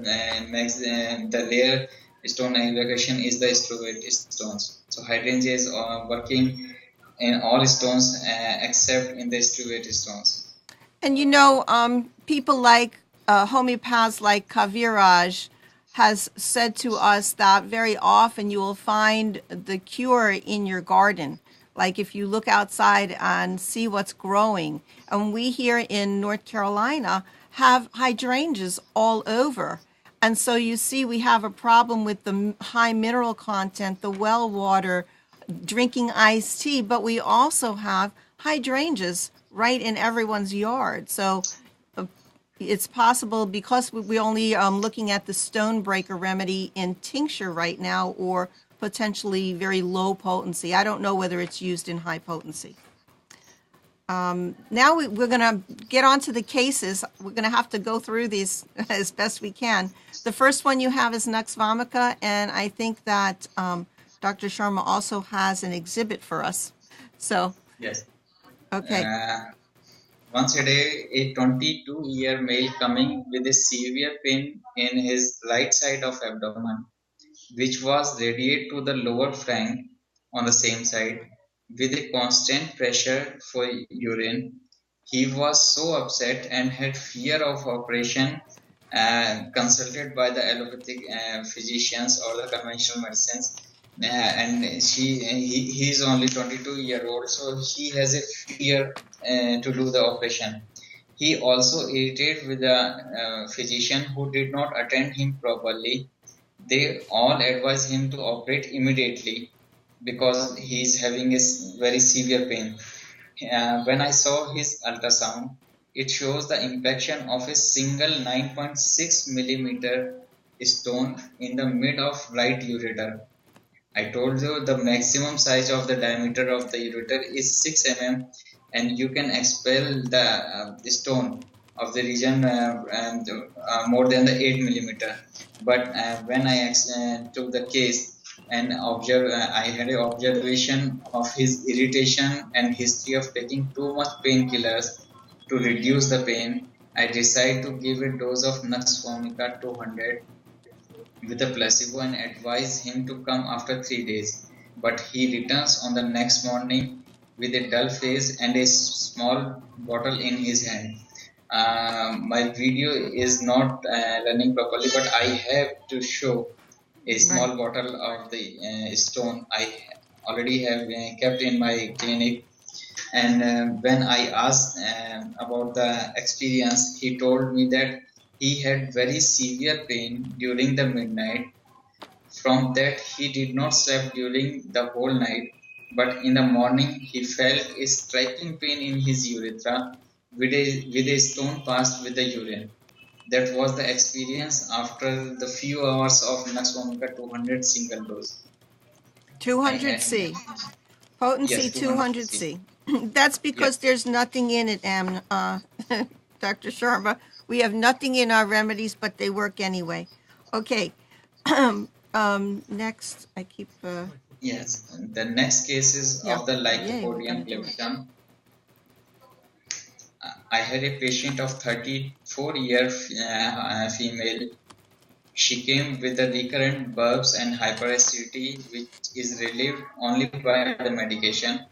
rare stone evacuation is the struvate stones. So hydrangea is working in all stones except in the struvate stones. And people like homeopaths like Kaviraj has said to us that very often you will find the cure in your garden. Like if you look outside and see what's growing. And we here in North Carolina have hydrangeas all over. And so you see we have a problem with the high mineral content, the well water, drinking iced tea, but we also have hydrangeas right in everyone's yard. So it's possible, because we only looking at the stonebreaker remedy in tincture right now, or potentially very low potency. I don't know whether it's used in high potency. Now we're going to get on to the cases. We're going to have to go through these as best we can. The first one you have is Nux vomica, and I think that Dr. Sharma also has an exhibit for us. So, yes. Okay. Once a day, a 22-year male coming with a severe pain in his right side of abdomen, which was radiate to the lower flank on the same side, with a constant pressure for urine. He was so upset and had fear of operation, consulted by the allopathic physicians or the conventional medicines. And he is only 22-year-old, so he has a fear to do the operation. He also irritated with the physician who did not attend him properly. They all advise him to operate immediately because he is having a very severe pain. When I saw his ultrasound, it shows the impaction of a single 9.6 millimeter stone in the mid of right ureter. I told you the maximum size of the diameter of the ureter is 6 mm, and you can expel the stone of the region more than the 8 millimeter. But when I took the case and I had an observation of his irritation and history of taking too much painkillers to reduce the pain. I decided to give a dose of Nux vomica 200 with a placebo and advise him to come after 3 days. But he returns on the next morning with a dull face and a small bottle in his hand. My video is not running properly, but I have to show a small bottle of the stone I already have kept in my clinic. And when I asked about the experience, he told me that he had very severe pain during the midnight. From that, he did not sleep during the whole night, but in the morning he felt a striking pain in his urethra with a stone passed with the urine. That was the experience after the few hours of Nux vomica 200 single dose. 200C. Potency Yes, 200C. That's because there's nothing in it, Dr. Sharma. We have nothing in our remedies, but they work anyway. Okay. Next, I keep... Yes, the next case is of the Lycopodium clavicum. I had a patient of 34-year female. She came with the recurrent burps and hyperacidity, which is relieved only by the medication.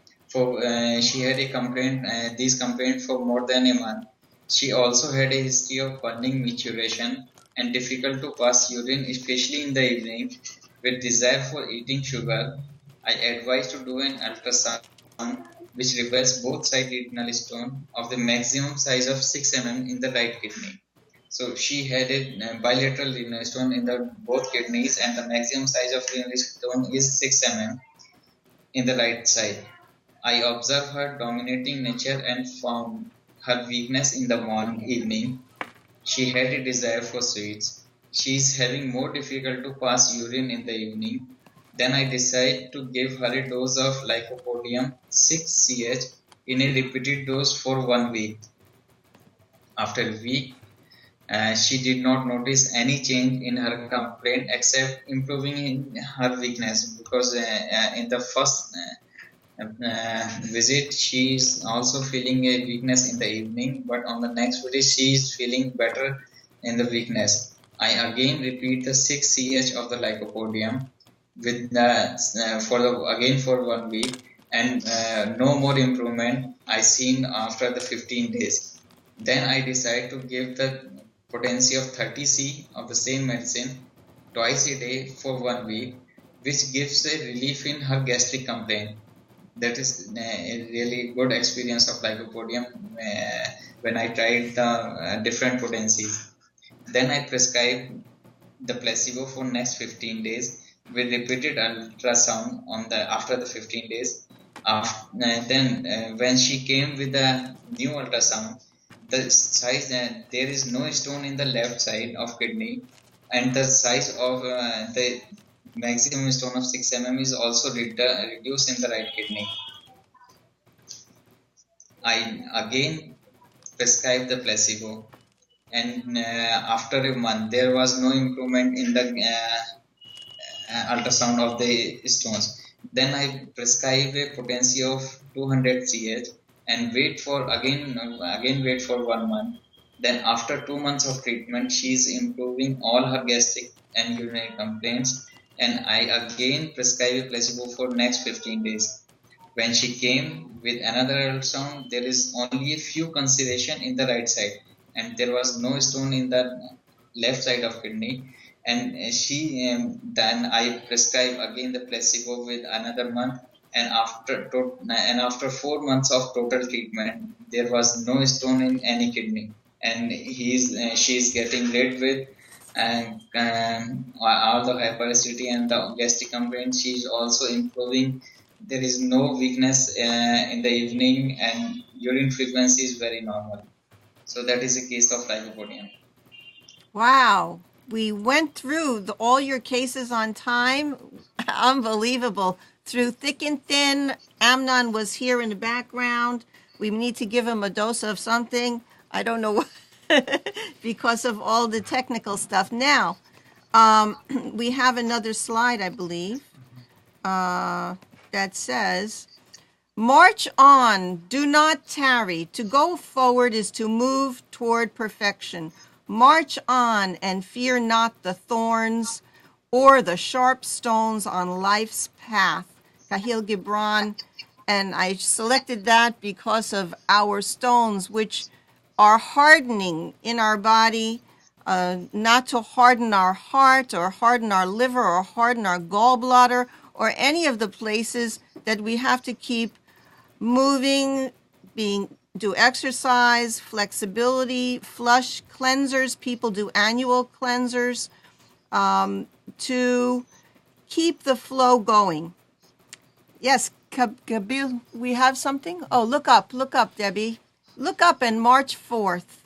She had a complaint, these complaints for more than a month. She also had a history of burning maturation and difficult to pass urine, especially in the evening, with desire for eating sugar. I advised to do an ultrasound which reveals both side renal stone of the maximum size of 6 mm in the right kidney. So she had a bilateral renal stone in the both kidneys, and the maximum size of renal stone is 6 mm in the right side. I observed her dominating nature and found her weakness in the morning evening. She had a desire for sweets. She is having more difficult to pass urine in the evening. Then I decided to give her a dose of lycopodium 6 ch in a repeated dose for 1 week. After a week, she did not notice any change in her complaint except improving in her weakness, because in the first visit she is also feeling a weakness in the evening, but on the next visit she is feeling better in the weakness. I again repeat the 6 ch of the lycopodium with for 1 week, and no more improvement I seen after the 15 days. Then I decide to give the potency of 30C of the same medicine twice a day for 1 week, which gives a relief in her gastric complaint. That is a really good experience of lycopodium when I tried the different potencies. Then I prescribed the placebo for next 15 days with repeated ultrasound on the after the 15 days. Then when she came with the new ultrasound, the size there is no stone in the left side of kidney, and the size of the maximum stone of 6 mm is also reduced in the right kidney. I again prescribed the placebo, and after a month there was no improvement in the ultrasound of the stones. Then I prescribe a potency of 200 ch and wait for wait for 1 month. Then after 2 months of treatment, she is improving all her gastric and urinary complaints, and I again prescribe a placebo for next 15 days. When she came with another ultrasound, there is only a few consideration in the right side, and there was no stone in the left side of kidney. And then I prescribe again the placebo with another month, and after 4 months of total treatment, there was no stone in any kidney, and she is getting rid with and all the hyperacidity and the gastric complaint. She is also improving. There is no weakness in the evening, and urine frequency is very normal. So that is a case of lycopodium. Wow. We went through all your cases on time. Unbelievable. Through thick and thin. Amnon was here in the background. We need to give him a dose of something. I don't know what, because of all the technical stuff. Now, we have another slide, I believe, that says, march on, do not tarry. To go forward is to move toward perfection. March on and fear not the thorns or the sharp stones on life's path. Kahil Gibran, and I selected that because of our stones, which are hardening in our body, not to harden our heart or harden our liver or harden our gallbladder or any of the places that we have to keep moving, do exercise, flexibility, flush cleansers. People do annual cleansers to keep the flow going. Yes, Kabil, we have something? Oh, look up, Debbie. Look up and March 4th.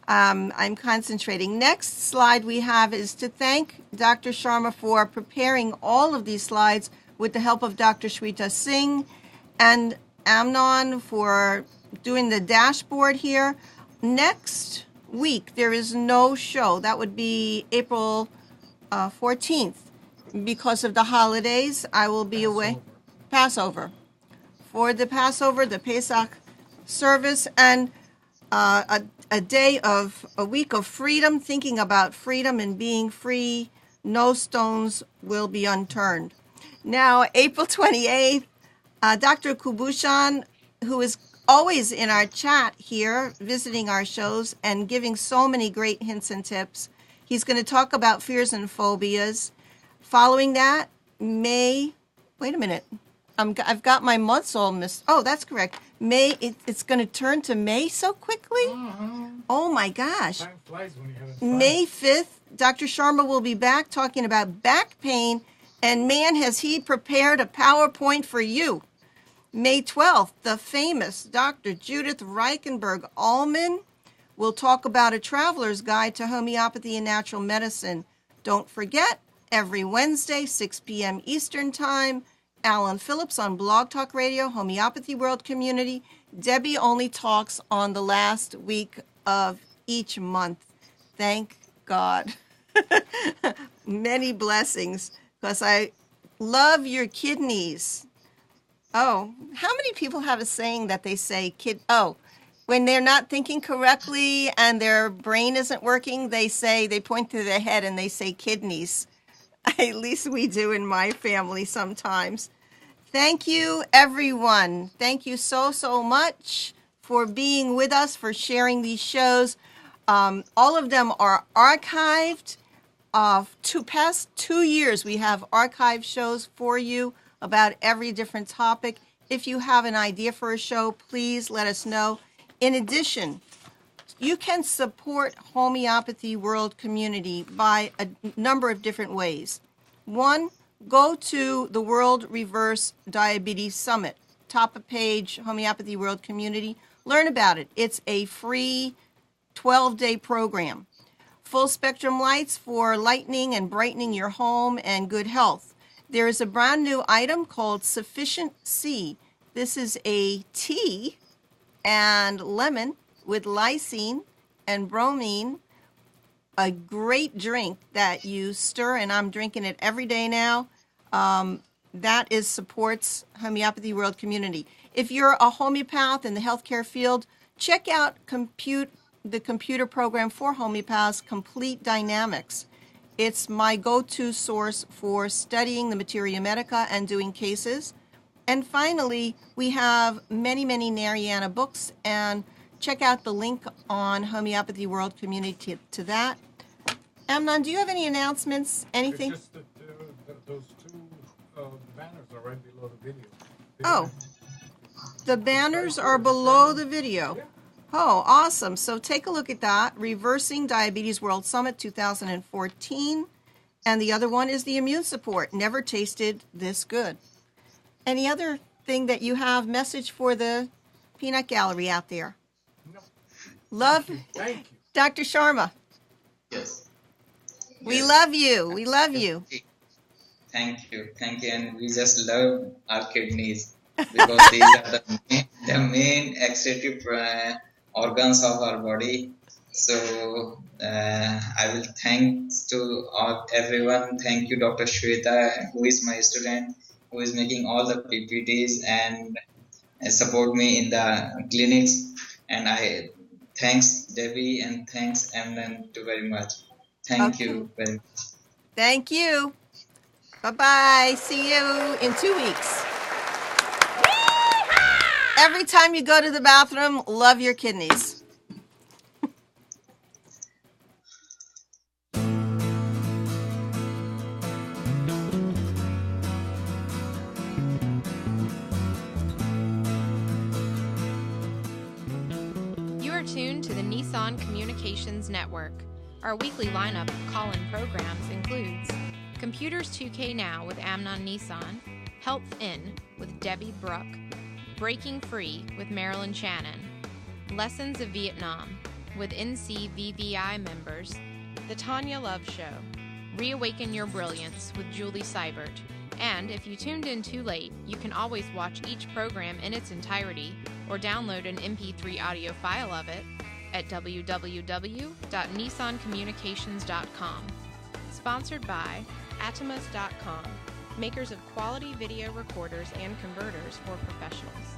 I'm concentrating. Next slide we have is to thank Dr. Sharma for preparing all of these slides with the help of Dr. Shweta Singh and Amnon for doing the dashboard here. Next week, there is no show. That would be April 14th. Because of the holidays, I will be away. Passover. For the Passover, the Pesach service, and a week of freedom, thinking about freedom and being free. No stones will be unturned. Now, April 28th, Dr. Kubushan, who is always in our chat here, visiting our shows and giving so many great hints and tips. He's going to talk about fears and phobias. Following that, wait a minute. I've got my months all missed. Oh, that's correct. It's going to turn to May so quickly. Oh my gosh. Time flies when you're having fun. May 5th, Dr. Sharma will be back talking about back pain, and man, has he prepared a PowerPoint for you. May 12th, the famous Dr. Judith Reichenberg-Allman will talk about a traveler's guide to homeopathy and natural medicine. Don't forget, every Wednesday, 6 p.m. Eastern Time, Alan Phillips on Blog Talk Radio, Homeopathy World Community. Debbie only talks on the last week of each month. Thank God. Many blessings, because I love your kidneys. Oh, how many people have a saying that they say when they're not thinking correctly and their brain isn't working, they point to their head and they say kidneys. At least we do in my family sometimes. Thank you, everyone. Thank you so, so much for being with us, for sharing these shows. All of them are archived. Past 2 years, we have archived shows for you about every different topic. If you have an idea for a show, please let us know. In addition, you can support Homeopathy World Community by a number of different ways. One, go to the World Reverse Diabetes Summit, top of page, Homeopathy World Community. Learn about it. It's a free 12-day program. Full spectrum lights for lightening and brightening your home and good health. There is a brand new item called Sufficient C. This is a tea and lemon with lysine and bromine, a great drink that you stir, and I'm drinking it every day now. That supports Homeopathy World Community. If you're a homeopath in the healthcare field, check out the computer program for homeopaths, Complete Dynamics. It's my go-to source for studying the materia medica and doing cases. And finally, we have many, many Narayana books, and check out the link on Homeopathy World Community to that. Amnon, do you have any announcements? Anything? It's just that those two banners are right below the video. Oh, the banners are below the video. Yeah. Oh, awesome. So take a look at that. Reversing Diabetes World Summit 2014. And the other one is the immune support. Never tasted this good. Any other thing that you have message for the peanut gallery out there? No. Love, Thank you. Dr. Sharma. Yes. We Yes. love you. We love you. Thank you. And we just love our kidneys because these are the main extractive organs of our body. So I will thanks to everyone. Thank you, Dr. Shweta, who is my student, who is making all the PPTs and support me in the clinics. And I thanks Debbie and thanks Amnon too very much. Thank you very much. Thank you. Bye-bye. See you in 2 weeks. Every time you go to the bathroom, love your kidneys. You are tuned to the Nissan Communications Network. Our weekly lineup of call-in programs includes Computers 2K Now with Amnon Nissan, Health In with Debbie Bruck, Breaking Free with Marilyn Shannon, Lessons of Vietnam with NCVVI members, The Tanya Love Show, Reawaken Your Brilliance with Julie Seibert, and if you tuned in too late, you can always watch each program in its entirety or download an MP3 audio file of it at www.nissancommunications.com. Sponsored by Atomus.com, makers of quality video recorders and converters for professionals.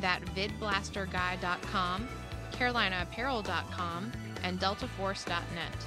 That VidBlasterGuy.com, CarolinaApparel.com, and DeltaForce.net.